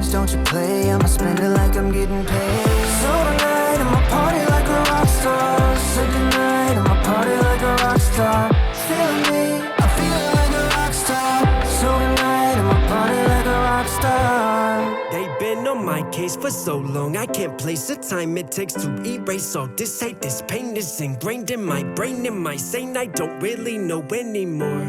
games, don't you play. I'ma spend it like I'm getting paid. So tonight I'ma party like a rock star. So tonight I'ma party like a rock star. Feeling me, I'm feeling like a rock star. So tonight I'ma party like a rock star. They've been on my case for so long, I can't place the time it takes to erase all this hate. This pain is ingrained in my brain, in my sane, I don't really know anymore.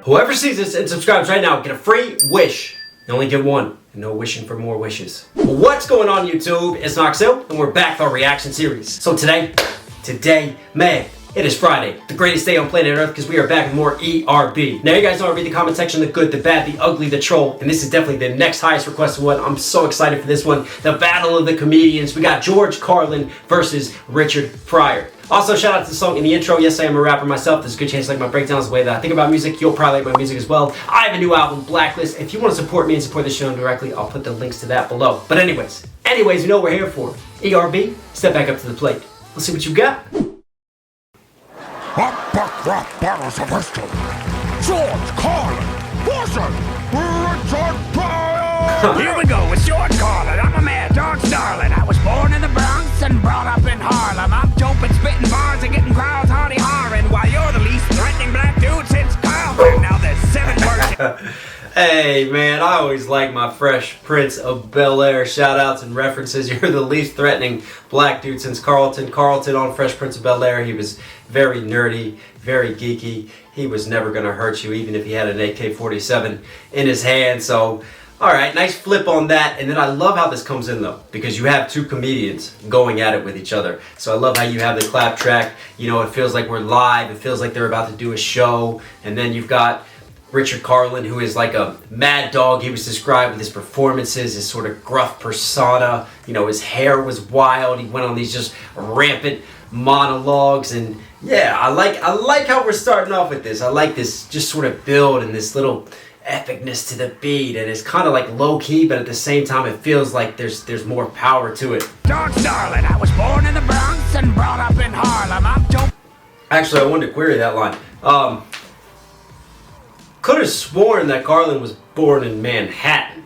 Whoever sees this and subscribes right now, get a free wish. You only get one, and no wishing for more wishes. What's going on, YouTube? It's Knox Hill, and we're back with our reaction series. So today, man, it is Friday, the greatest day on planet Earth, because we are back with more ERB. Now, you guys know I read the comment section, the good, the bad, the ugly, the troll, and this is definitely the next highest requested one. I'm so excited for this one. The battle of the comedians. We got George Carlin versus Richard Pryor. Also, shout out to the song in the intro. Yes, I am a rapper myself. There's a good chance you like my breakdowns, the way that I think about music. You'll probably like my music as well. I have a new album, Blacklist. If you want to support me and support this channel directly, I'll put the links to that below. But anyways, you know what we're here for. ERB, step back up to the plate. Let's see what you got. Battles of history. George Carlin versus Richard Pryor. Here we go with George Carlin. I'm a mad dog's darling. I was born in the Bronx and brought up in Harlem. I'm doping, spitting bars and getting crowds hardy hollering. While you're the least threatening black dude since Carlin. Now there's 7 words. Hey man, I always like my Fresh Prince of Bel-Air shout outs and references. You're the least threatening black dude since Carlton. Carlton on Fresh Prince of Bel-Air, he was very nerdy, very geeky. He was never gonna hurt you even if he had an AK-47 in his hand. So, alright, nice flip on that. And then I love how this comes in though, because you have two comedians going at it with each other. So I love how you have the clap track. You know, it feels like we're live. It feels like they're about to do a show. And then you've got Richard Carlin, who is like a mad dog. He was described with his performances, his sort of gruff persona. You know, his hair was wild. He went on these just rampant monologues, and yeah, I like how we're starting off with this. I like this just sort of build and this little epicness to the beat, and it's kind of like low key, but at the same time, it feels like there's more power to it. Dog's darling. I was born in the Bronx and brought up in Harlem. I'm dope. Actually, I wanted to query that line. Could have sworn that Carlin was born in Manhattan,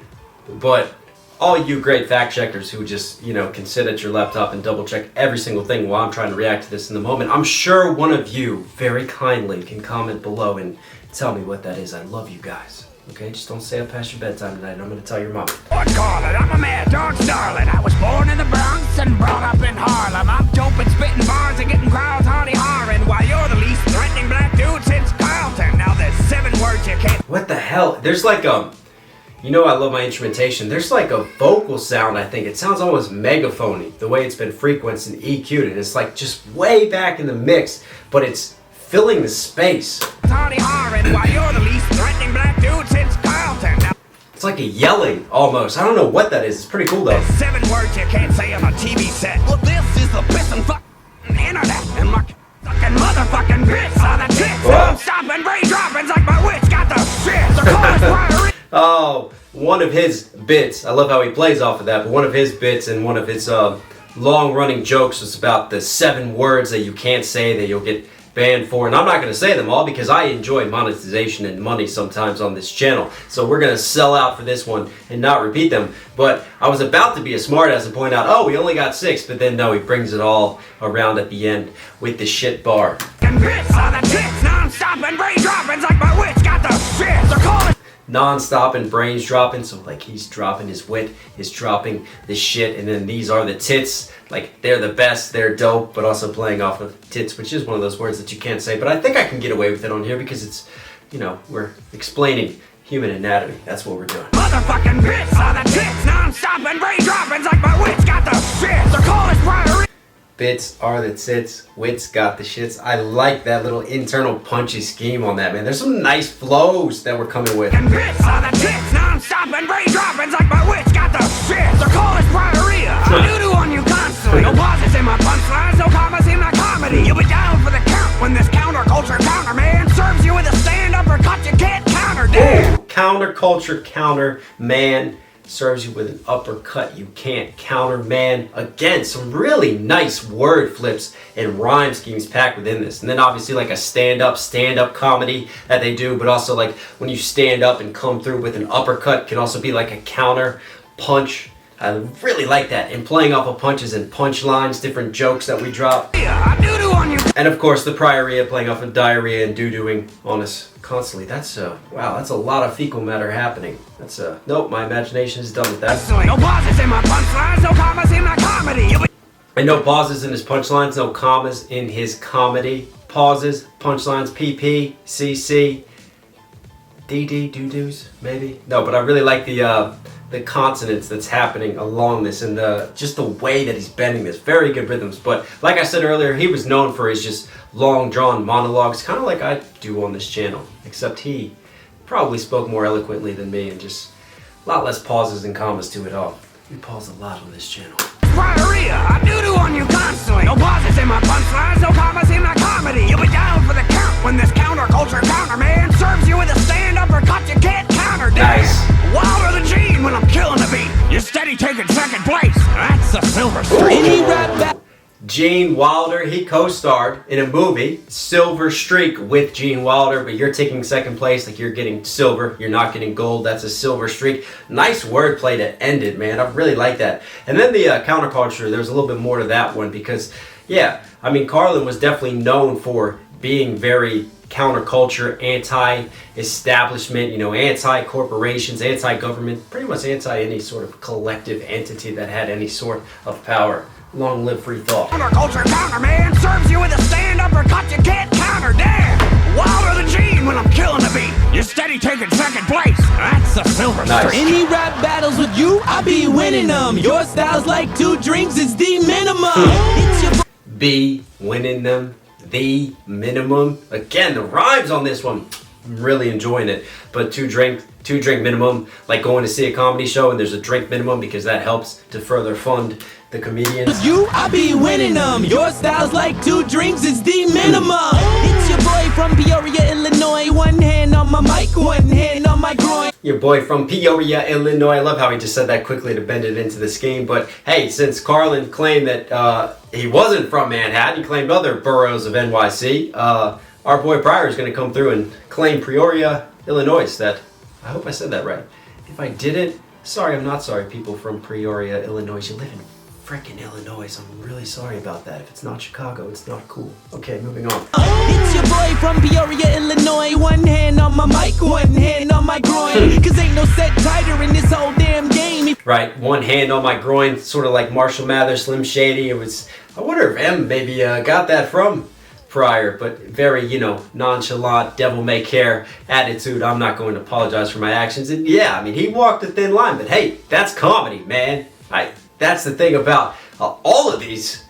but all you great fact checkers who just, you know, can sit at your laptop and double check every single thing while I'm trying to react to this in the moment, I'm sure one of you very kindly can comment below and tell me what that is. I love you guys. Okay, just don't stay up past your bedtime tonight and I'm going to tell your mom. George Carlin. I'm a mad dog's darling. I was born in the Bronx and brought up in Harlem. I'm doping, spitting bars and getting crowds hardy hollering. While you're the least threatening black dude since Carlton. Now there's 7 words you can't. What the hell? There's like you know I love my instrumentation. There's like a vocal sound, I think. It sounds almost megaphony, the way it's been frequenced and EQ'd. And it's like just way back in the mix, but it's filling the space. Hardy hollering. While you're the least threatening black dude since Carlton. Now It's like a yelling almost. I don't know what that is. It's pretty cool though. there's 7 words you can't say on a TV set. Well, this is the pissin' fucking internet. And my fucking motherfucking bits are the tits. I'm stopping, brain droppings like my witch got the shit. The chorus prior. Oh, one of his bits. I love how he plays off of that, but one of his bits and one of his long-running jokes was about the 7 words that you can't say that you'll get banned for. And I'm not going to say them all because I enjoy monetization and money sometimes on this channel. So we're going to sell out for this one and not repeat them. But I was about to be a smartass and point out, oh, we only got 6, but then no, he brings it all around at the end with the shit bar. Bits are the tits. Non-stop and brain droppings like my witch got the shit. The chorus. Non-stop and brains dropping, so like he's dropping his wit, he's dropping the shit, and then these are the tits, like they're the best, they're dope, but also playing off of tits, which is one of those words that you can't say, but I think I can get away with it on here because it's, you know, we're explaining human anatomy. That's what we're doing. Motherfucking bits are the tits. Non-stop and brain droppings like my witch got the shit. The chorus prior. Bits are the tits, wits got the shits. I like that little internal punchy scheme on that, man. There's some nice flows that we're coming with. Bits are the tits. Non-stop and brain droppings like my witch got the shit. The chorus priorita. Doo-doo on you constantly. No pauses in my punchlines, no commas in my comedy. You'll be down for the count when this counterculture counterman serves you with a stand-up or cut you can't counter. Damn. Counterculture counter man serves you with an uppercut you can't counter, man. Again, some really nice word flips and rhyme schemes packed within this. And then obviously like a stand-up comedy that they do, but also like when you stand up and come through with an uppercut can also be like a counter. punch. I really like that, and playing off of punches and punchlines, different jokes that we drop. And of course the Prioria playing off of diarrhea and doo-dooing on us constantly. That's wow, that's a lot of fecal matter happening. That's nope, my imagination is done with that. No pauses in my punchlines, no commas in my comedy. And no pauses in his punchlines, no commas in his comedy. Pauses, punchlines, PP, CC, DD, doo-doos, maybe? No, but I really like the consonants that's happening along this, and just the way that he's bending this. Very good rhythms. But like I said earlier, he was known for his just long drawn monologues, kind of like I do on this channel, except he probably spoke more eloquently than me, and just a lot less pauses and commas to it all. We pause a lot on this channel. Prioria, I doo-doo on you constantly. No pauses in my punchlines, no commas in my comedy. You'll be down for the count when this counterculture counterman serves you with a stand-up or cut you can't counter. Nice. Wilder than Gene when I'm killing the beat. You're steady taking second place. That's a silver streak. Gene Wilder, he co-starred in a movie, Silver Streak, with Gene Wilder, but you're taking second place, like you're getting silver, you're not getting gold, that's a silver streak. Nice wordplay to end it, man, I really like that. And then the counterculture, there's a little bit more to that one, because, yeah, I mean, Carlin was definitely known for being very counterculture, anti-establishment, you know, anti-corporations, anti-government, pretty much anti any sort of collective entity that had any sort of power. Long live free thought. Counterculture counterman serves you with a stand-up or cut you can't counter. Damn! Wilder than Gene when I'm killing the beat. You're steady taking second place. That's a silver nice. streak. Any rap battles with you, I be winning them. Your style's like 2 drinks, it's the minimum. It's your Be winning them, the minimum. Again, the rhymes on this one, I'm really enjoying it. But two drink minimum, like going to see a comedy show and there's a drink minimum, because that helps to further fund the comedians. you, I be winning them. Your style's like 2 drinks, it's the minimum. It's your boy from Peoria, Illinois. 1 hand on my mic, 1 hand on my groin. Your boy from Peoria, Illinois. I love how he just said that quickly to bend it into the scheme. But hey, since Carlin claimed that he wasn't from Manhattan, he claimed other boroughs of NYC, our boy Pryor is going to come through and claim Peoria, Illinois. That, I hope I said that right. If I didn't, sorry, I'm not sorry, people from Peoria, Illinois. You live in frickin' Illinois. I'm really sorry about that. If it's not Chicago, it's not cool. Okay, moving on. It's your boy from Peoria, Illinois. 1 hand on my mic, 1 hand on my groin. Cause ain't no set tighter in this whole damn game. Right, 1 hand on my groin, sort of like Marshall Mathers, Slim Shady. It was, I wonder if M maybe got that from Pryor, but very, you know, nonchalant, devil may care attitude. I'm not going to apologize for my actions. And yeah, I mean, he walked a thin line, but hey, that's comedy, man. That's the thing about all of these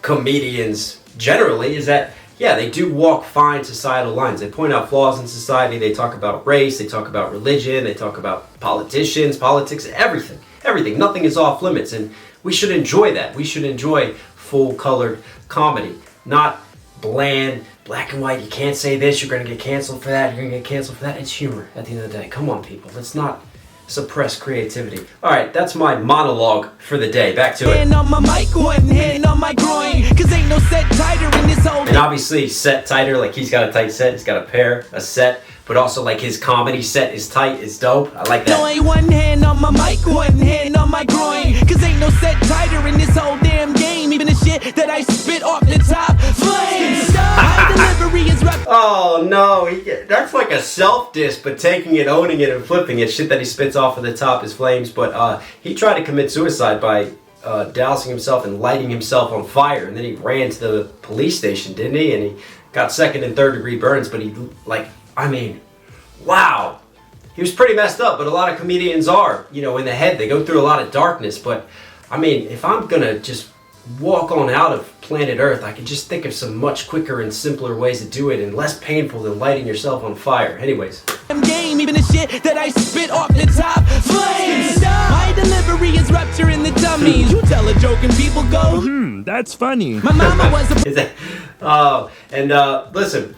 comedians generally, is that, yeah, they do walk fine societal lines. They point out flaws in society. They talk about race. They talk about religion. They talk about politicians, politics, everything. Everything. Nothing is off limits. And we should enjoy that. We should enjoy full-colored comedy, not bland, black and white. You can't say this. You're going to get canceled for that. You're going to get canceled for that. It's humor at the end of the day. Come on, people. Let's not suppress creativity. All right, that's my monologue for the day. Back to it. Hand on my mic, 1 hand on my groin. Cause ain't no set tighter in this whole. And obviously set tighter, like he's got a tight set, he's got a set, but also like his comedy set is tight, it's dope. I like that. No, ain't 1 hand on my mic, 1 hand on my groin. Cause ain't no set tighter in this whole damn game. Even the shit that I spit off the top flames. My delivery is rap. Oh no, that's like a self-diss, but taking it, owning it, and flipping it. Shit that he spits off of the top is flames, but he tried to commit suicide by dousing himself and lighting himself on fire, and then he ran to the police station, didn't he? And he got 2nd and 3rd degree burns, but he, like, I mean, wow. He was pretty messed up, but a lot of comedians are, you know, in the head. They go through a lot of darkness, but, I mean, if I'm gonna just walk on out of planet Earth, I can just think of some much quicker and simpler ways to do it and less painful than lighting yourself on fire. Anyways. Game, even the shit that I spit off the top flames. My delivery is rupture in the tummies. You tell a joke and people go, that's funny. My mama was a Is that, oh, and listen,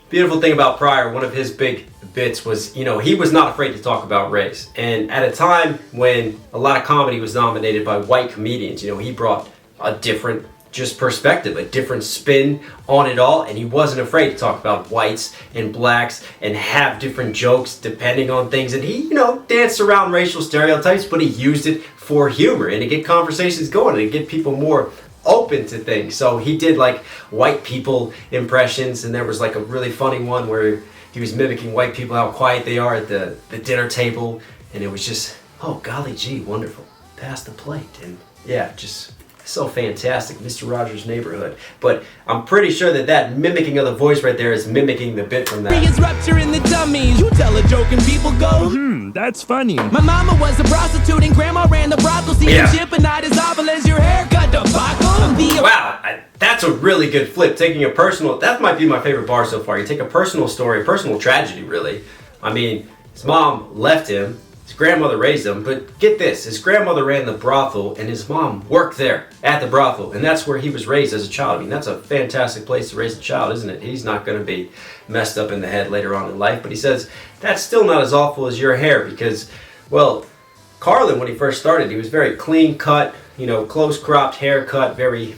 beautiful thing about Pryor, one of his big bits was, you know, he was not afraid to talk about race. And at a time when a lot of comedy was dominated by white comedians, you know, he brought a different just perspective, a different spin on it all, and he wasn't afraid to talk about whites and blacks and have different jokes depending on things. And he, danced around racial stereotypes, but he used it for humor and to get conversations going and to get people more open to things. So he did like white people impressions, and there was like a really funny one where he was mimicking white people, how quiet they are at the dinner table, and it was just, oh golly gee, wonderful, pass the plate. And yeah, just so fantastic, Mr. Rogers' Neighborhood. But I'm pretty sure that mimicking of the voice right there is mimicking the bit from that. Biggest rupture in the dummies. You tell a joke and people go, That's funny. My mama was a prostitute and grandma ran the brothel. See Yeah. ship and not as awful as your haircut debacle. Wow, that's a really good flip. Taking a personal, that might be my favorite bar so far. You take a personal story, a personal tragedy, really. I mean, his mom left him, his grandmother raised him, but get this, his grandmother ran the brothel and his mom worked there at the brothel, and that's where he was raised as a child. I mean, that's a fantastic place to raise a child, isn't it? He's not going to be messed up in the head later on in life, but he says, that's still not as awful as your hair because, well, Carlin, when he first started, he was very clean cut, close cropped haircut, very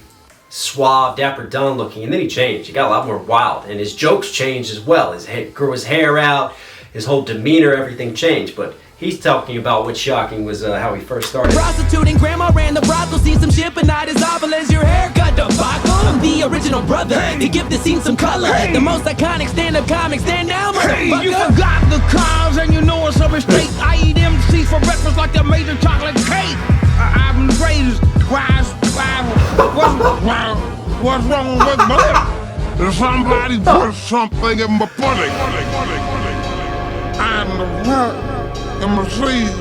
suave, dapper Don looking, and then he changed. He got a lot more wild, and his jokes changed as well. Grew his hair out, his whole demeanor, everything changed, but he's talking about what's shocking was how he first started. Prostitute and grandma ran the brothel. Seen some shit, but not as awful as your haircut debacle. I'm the original brother. To give the scene some color. The most iconic stand-up comic. Stand down, motherfucker. You forgot the cause and you know it's a mistake. I eat MCs for breakfast like they made of chocolate cake. I'm the greatest. What's wrong with my lip? If somebody put something in my pudding, and what in my sleeve,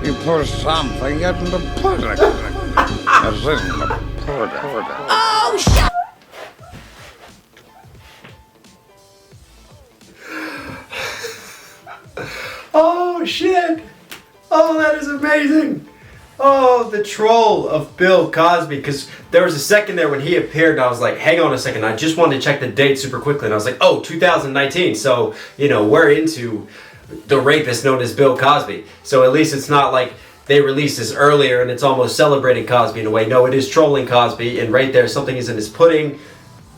you put something in the pudding. As in the pudding. Oh, shit! Oh shit! Oh, that is amazing! Oh, the troll of Bill Cosby, because there was a second there when he appeared and I was like, hang on a second, I just wanted to check the date super quickly and I was like, oh, 2019, so, we're into the rapist known as Bill Cosby. So at least it's not like they released this earlier and it's almost celebrating Cosby in a way. No, it is trolling Cosby, and right there, something is in his pudding.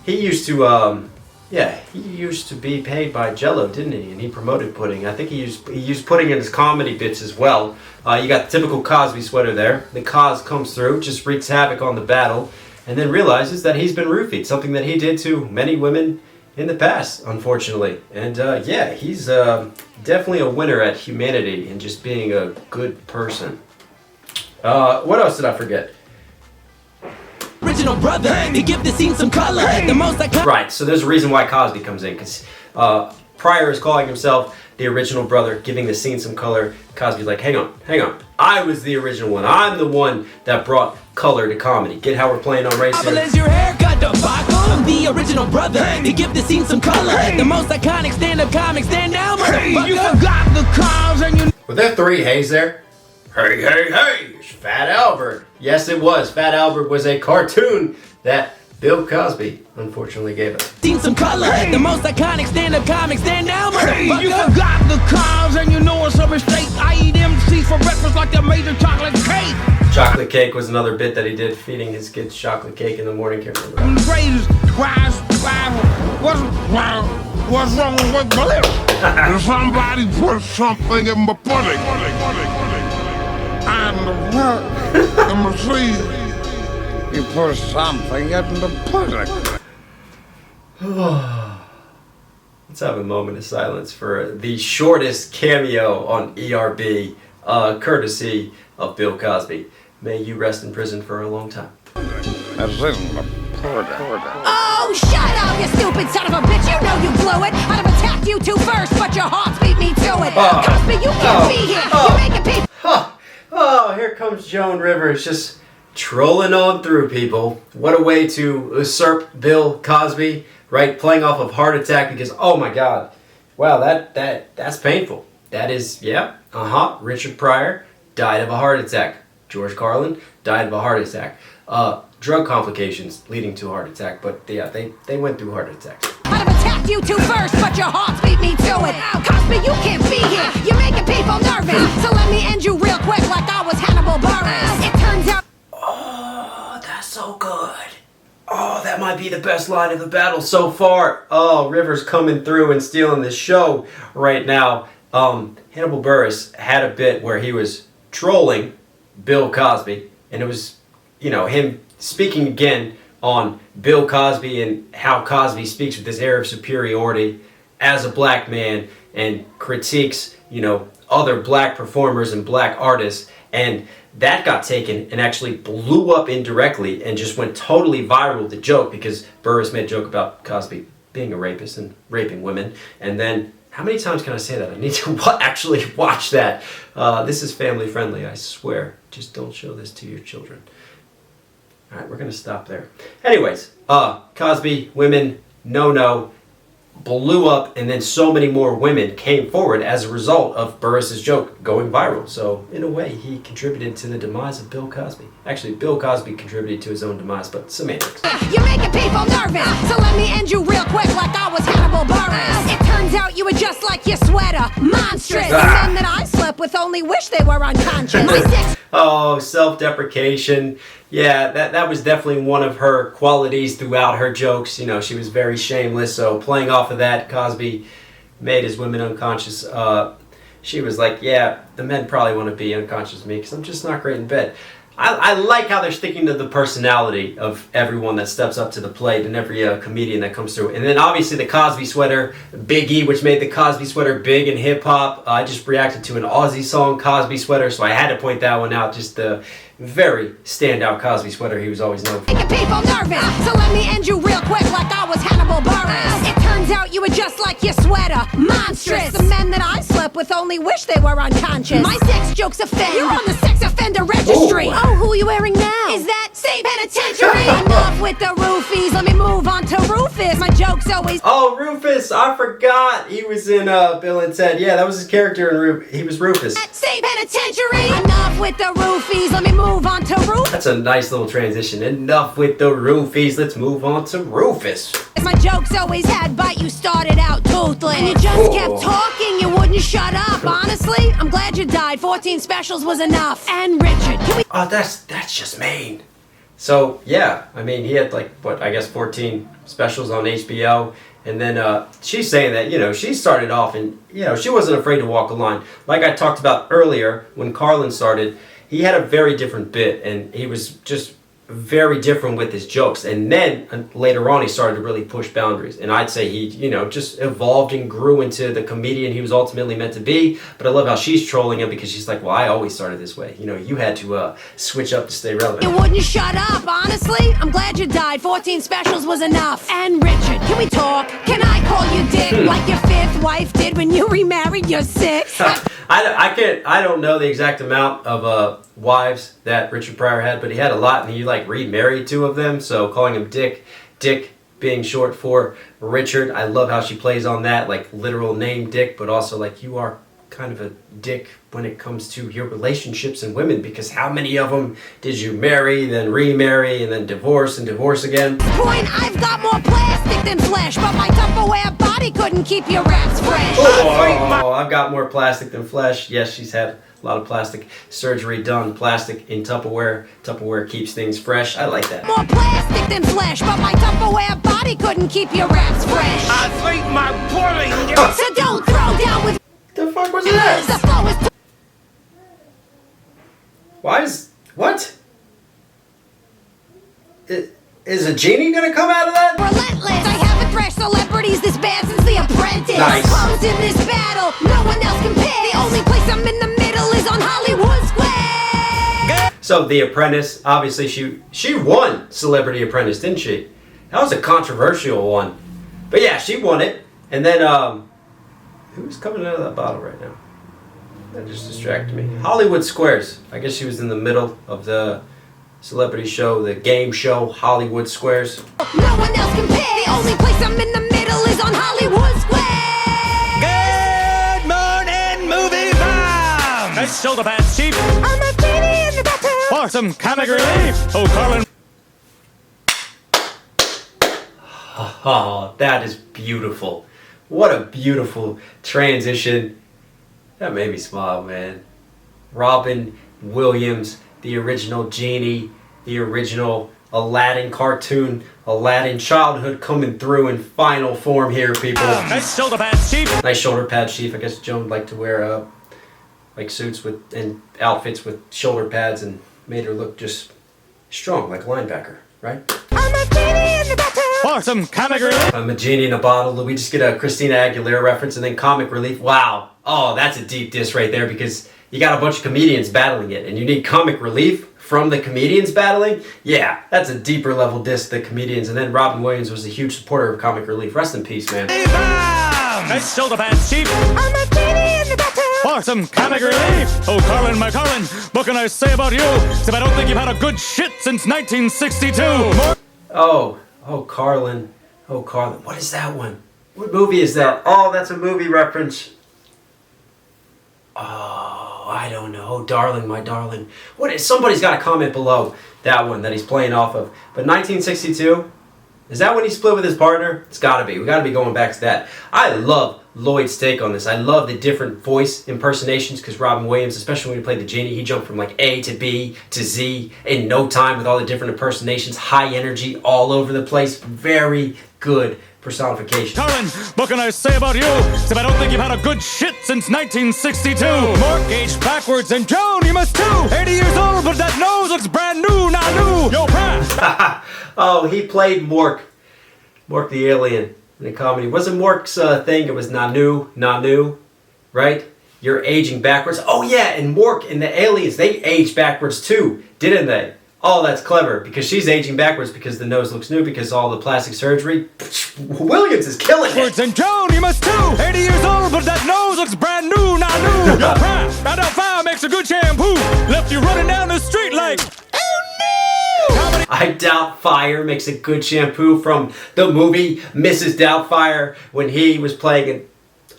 He used to, he used to be paid by Jello, didn't he? And he promoted pudding. I think he used pudding in his comedy bits as well. You got the typical Cosby sweater there. The Cos comes through, just wreaks havoc on the battle, and then realizes that he's been roofied, something that he did to many women in the past, unfortunately. And he's definitely a winner at humanity and just being a good person. What else did I forget? Original brother. To give the scene some color. The most iconic. Right, so there's a reason why Cosby comes in, because Pryor is calling himself the original brother, giving the scene some color. Cosby's like, hang on. I was the original one. I'm the one that brought color to comedy. Get how we're playing on race here? As your haircut debacle. I'm the original brother. To give the scene some color. The most iconic stand-up comic. Stand down, motherfucker. You forgot the cause and you Were there three Hays there? Hey, it's Fat Albert. Yes, it was. Fat Albert was a cartoon that Bill Cosby unfortunately gave us. Seen some color. The most iconic stand-up comic. Stand down, motherfucker. You forgot the cause and you know it's a mistake. I eat MCs for breakfast like they made of chocolate cake. Chocolate cake was another bit that he did, feeding his kids chocolate cake in the morning. Can't remember. I'm the greatest. What's wrong with my lip? If somebody put something in my pudding, and what in my sleeve, you put something in the pudding. Let's have a moment of silence for the shortest cameo on ERB, courtesy of Bill Cosby. May you rest in prison for a long time. As in the pudding. Oh, shut up, you stupid son of a bitch. You know you blew it. I'd have attacked you two first, but your hearts beat me to it. Cosby, you can't be here. You're making people... Oh, here comes Joan Rivers, just trolling on through, people. What a way to usurp Bill Cosby, right? Playing off of Heart Attack, because, oh my God. Wow, that's painful. That is, Richard Pryor died of a heart attack. George Carlin died of a heart attack. Drug complications leading to a heart attack, but yeah, they went through heart attacks. I'd have attacked you two first, but your hearts beat me to it. Cosby, you can't be here. You're making people nervous. So let me end you real quick like I was Hannibal Buress. It turns out... Oh, that's so good. be the best line of the battle so far. Oh, Rivers coming through and stealing the show right now. Hannibal Buress had a bit where he was trolling Bill Cosby, and it was, you know, him speaking again on Bill Cosby and how Cosby speaks with this air of superiority as a black man and critiques, you know, other black performers and black artists. And that got taken and actually blew up indirectly and just went totally viral with the joke, because Burris made a joke about Cosby being a rapist and raping women. And then, how many times can I say that? I need to actually watch that. This is family friendly, I swear. Just don't show this to your children. All right, we're going to stop there. Anyways, Cosby, women, no, blew up, and then so many more women came forward as a result of Burris's joke going viral. So in a way, he contributed to the demise of Bill Cosby. Actually, Bill Cosby contributed to his own demise, but semantics. You're making people nervous, so let me end you real quick like I was Hannibal Buress. It turns out you were just like your sweater, monstrous. The men that I slept with only wish they were unconscious. Oh, self-deprecation. Yeah, that was definitely one of her qualities throughout her jokes. You know, she was very shameless. So playing off of that, Cosby made his women unconscious. She was like, yeah, the men probably want to be unconscious of me because I'm just not great in bed. I like how they're sticking to the personality of everyone that steps up to the plate and every comedian that comes through. And then obviously the Cosby sweater, Big E, which made the Cosby sweater big in hip-hop. I just reacted to an Aussie song, Cosby sweater, so I had to point that one out. Just the very standout Cosby sweater he was always known for. Making people nervous, so let me end you real quick like I was Hannibal Buress. It turns out you were just like your sweater, monstrous. The men that I slept with only wish they were unconscious. My sex jokes offend. You're on the sex offender registry. Oh, who are you wearing now? Is that state penitentiary? Enough with the roofies, let me move on to Rufus. My jokes always... Oh, Rufus, I forgot. He was in Bill and Ted. Yeah, that was his character in he was Rufus. State penitentiary. Enough with the roofies, let me move on to Rufus. That's a nice little transition. Enough with the roofies, let's move on to Rufus. My jokes always had bite, you started out toothless. And you just kept talking, you wouldn't shut up. Honestly, I'm glad you died. 14 specials was enough. And Richard, can we... Oh, that's just mean. So, yeah, I mean, he had like, what, I guess 14 specials on HBO. And then she's saying that, you know, she started off and, you know, she wasn't afraid to walk a line. Like I talked about earlier, when Carlin started, he had a very different bit, and he was just very different with his jokes. And then later on, he started to really push boundaries. And I'd say he, you know, just evolved and grew into the comedian he was ultimately meant to be. But I love how she's trolling him because she's like, well, I always started this way. You know, you had to switch up to stay relevant. You wouldn't shut up, honestly. I'm glad you died. 14 specials was enough. And Richard, can we talk? Can I call you Dick like your fifth wife did when you remarried your sixth? I don't know the exact amount of wives that Richard Pryor had, but he had a lot, and he like remarried 2 of them. So calling him Dick being short for Richard, I love how she plays on that, like literal name Dick, but also like you are kind of a dick when it comes to your relationships and women, because how many of them did you marry, then remarry, and then divorce and divorce again? Point, I've got more plastic than flesh, but my Tupperware body couldn't keep your raps fresh. Oh, I've got more plastic than flesh. Yes, she's had a lot of plastic surgery done. Plastic in Tupperware. Tupperware keeps things fresh. I like that. More plastic than flesh, but my Tupperware body couldn't keep your raps fresh. I think my pudding... So don't throw down with... The fuck was that? The flow is... Why is... What? Is a genie gonna come out of that? Relentless. I haven't thrashed celebrities this bad since The Apprentice. Nice. Close in this battle, no one else compares. The only place I'm in the middle is on Hollywood Square. So The Apprentice, obviously she won Celebrity Apprentice, didn't she? That was a controversial one. But yeah, she won it. And then who's coming out of that bottle right now? That just distracted me. Hollywood Squares. I guess she was in the middle of the celebrity show, the game show, Hollywood Squares. No one else compares. The only place I'm in the middle is on Hollywood Square. Good morning, movie bombs! Nice shoulder pads, Chief. I'm a genie in the bathtub. For some comic relief. Oh, Carlin. Oh, that is beautiful. What a beautiful transition. That made me smile, man. Robin Williams, the original genie, the original Aladdin cartoon, Aladdin childhood coming through in final form here, people. Nice shoulder pads, Chief. Nice shoulder pads, Chief. I guess Joan liked to wear like suits with and outfits with shoulder pads and made her look just strong, like a linebacker, right? I'm a genie in the bottle. For some comic relief. I'm a genie in a bottle. Did we just get a Christina Aguilera reference and then comic relief? Wow. Oh, that's a deep diss right there because you got a bunch of comedians battling it and you need comic relief from the comedians battling? Yeah, that's a deeper level diss to the comedians. And then Robin Williams was a huge supporter of comic relief. Rest in peace, man. Nice shoulder pads, Chief. I'm a genie in the bottle. For some comic relief. Oh, Carlin, my Carlin, what can I say about you? Except I don't think you've had a good shit since 1962. Oh, Carlin. Oh, Carlin. What is that one? What movie is that? Oh, that's a movie reference. Oh, I don't know. Oh, darling, my darling. What is? Somebody's got to comment below that one that he's playing off of. But 1962, is that when he split with his partner? It's got to be. We got to be going back to that. I love Lloyd's take on this. I love the different voice impersonations because Robin Williams, especially when he played the genie, he jumped from like A to B to Z in no time with all the different impersonations. High energy all over the place. Very good personification. Carlin, what can I say about you? Except I don't think you've had a good shit since 1962. Mortgage backwards and Joan, you must too. 80 years old, but that nose looks brand new, not new. Yo, Pratt. Oh, he played Mork. Mork the alien in a comedy. It wasn't Mork's thing. It was Nanu, right? You're aging backwards. Oh yeah, and Mork and the aliens, they aged backwards too, didn't they? Oh, that's clever because she's aging backwards because the nose looks new because all the plastic surgery. Williams is killing it. And Joan, you must too. 80 years old, but that nose looks brand new, not new. Yo, Pratt, I doubt fire makes a good shampoo. Left you running down the street like, oh no! I Doubt Fire makes a good shampoo from the movie Mrs. Doubtfire when he was playing an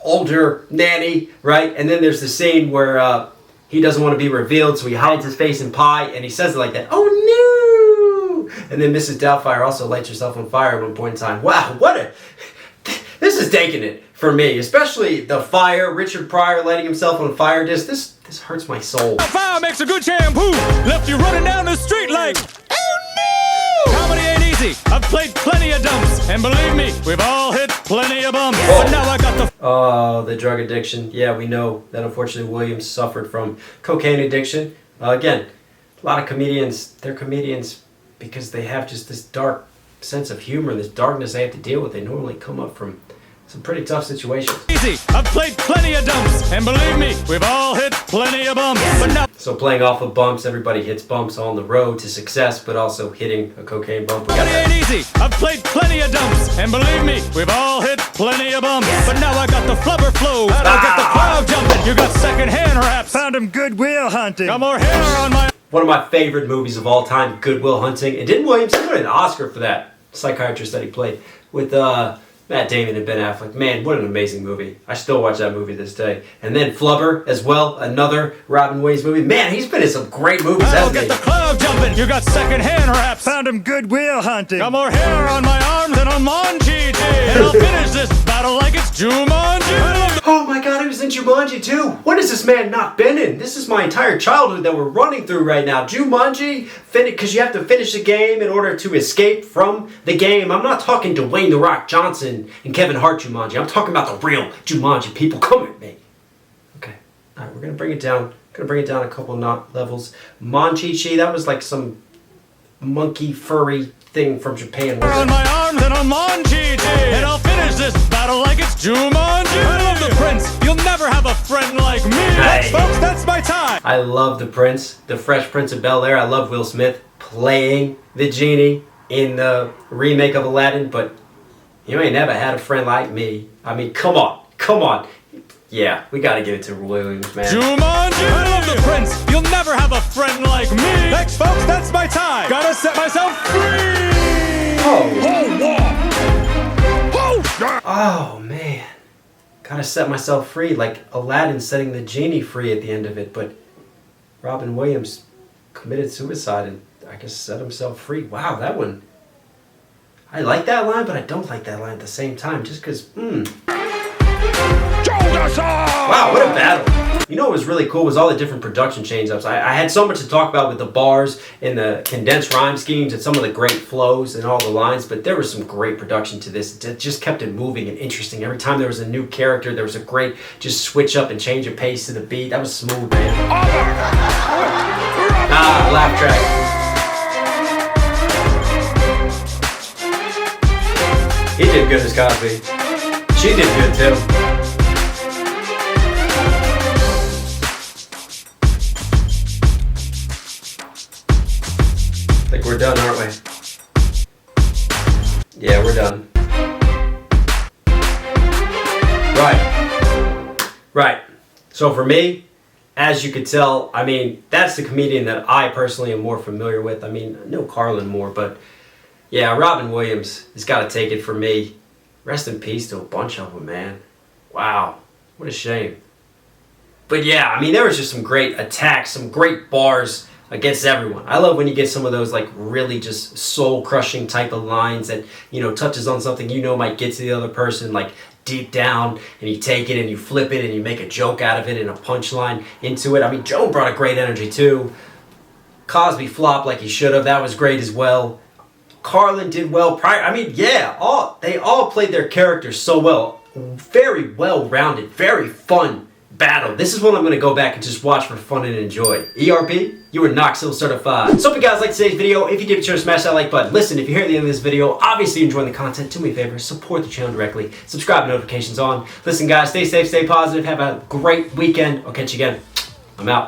older nanny, right? And then there's the scene where he doesn't want to be revealed, so he hides his face in pie, and he says it like that, oh no! And then Mrs. Doubtfire also lights herself on fire at one point in time. Wow, this is taking it for me, especially the fire, Richard Pryor lighting himself on fire. This hurts my soul. Fire makes a good shampoo. Left you running down the street like, oh no! Comedy ain't easy. I've played plenty of dumps, and believe me, we've all hit plenty of bumps. But now I got the Oh, the drug addiction. Yeah, we know that unfortunately Williams suffered from cocaine addiction. Again, a lot of comedians, they're comedians because they have just this dark sense of humor, this darkness they have to deal with. They normally come up from some pretty tough situations. easy. I've played plenty of dumps, and believe me, we've all hit plenty of bumps. But now So playing off of bumps, everybody hits bumps on the road to success, but also hitting a cocaine bump. comedy ain't easy. I've played plenty of dumps, and believe me, we've all hit plenty of bumps. But now I got the flubber flow. I don't get the crowd jumping. You got secondhand raps. Found him Goodwill hunting. Got more hair on my. One of my favorite movies of all time, Good Will Hunting. And didn't Williams win an Oscar for that? Psychiatrist that he played with Matt Damon and Ben Affleck. Man, what an amazing movie. I still watch that movie this day. And then Flubber as well, another Robin Williams movie. Man, he's been in some great movies, I don't hasn't get he? the crowd jumping. You got secondhand raps. Found him Goodwill hunting. Got more hair on my arms than a Monchi. And I'll finish this battle like it's Jumanji. Oh my god, he was in Jumanji too. What has this man not been in? This is my entire childhood that we're running through right now. Jumanji, because you have to finish the game in order to escape from the game. I'm not talking Dwayne "The Rock" Johnson and Kevin Hart Jumanji. I'm talking about the real Jumanji. People, come with me. Okay, all right, we're gonna bring it down. Gonna bring it down a couple levels. Monchi-chi, that was like some monkey furry thing from Japan. On my arms and a Monchi. And I'll finish this battle like it's Jumanji. I love the Prince. You'll never have a friend like me. Hey. Folks, that's my time. I love the Prince, the Fresh Prince of Bel-Air. I love Will Smith playing the genie in the remake of Aladdin, but you ain't never had a friend like me. I mean, come on. Yeah, we gotta give it to Williams, man. Jumanji. I love the Prince. You'll never have a friend like me. Thanks, folks, that's my time. Gotta set myself free. Oh man, gotta set myself free, like Aladdin setting the genie free at the end of it, but Robin Williams committed suicide and I guess set himself free. Wow, that one, I like that line, but I don't like that line at the same time, just because, Wow, what a battle. You know what was really cool was all the different production change-ups. I had so much to talk about with the bars and the condensed rhyme schemes and some of the great flows and all the lines, but there was some great production to this. It just kept it moving and interesting. Every time there was a new character, there was a great just switch up and change of pace to the beat. That was smooth, man. Ah, laugh track. He did good as Cosby. She did good too. I think we're done, aren't we? Yeah, we're done. Right. So for me, as you could tell, I mean, that's the comedian that I personally am more familiar with. I mean, I know Carlin more, but yeah, Robin Williams has got to take it for me. Rest in peace to a bunch of them, man. Wow, what a shame. But yeah, I mean, there was just some great attacks, some great bars against everyone. I love when you get some of those like really just soul-crushing type of lines that, you know, touches on something you know might get to the other person, like deep down, and you take it and you flip it and you make a joke out of it and a punchline into it. I mean, Joe brought a great energy too. Cosby flopped like he should have. That was great as well. Carlin did well. Pryor, I mean, yeah, they all played their characters so well. Very well-rounded, very fun battle. This is one I'm going to go back and just watch for fun and enjoy. ERP, you were Knox Hill certified. So if you guys like today's video, if you did, be sure to smash that like button. Listen, if you're here at the end of this video, obviously enjoying the content, do me a favor, support the channel directly. Subscribe, notifications on. Listen guys, stay safe, stay positive, have a great weekend. I'll catch you again. I'm out.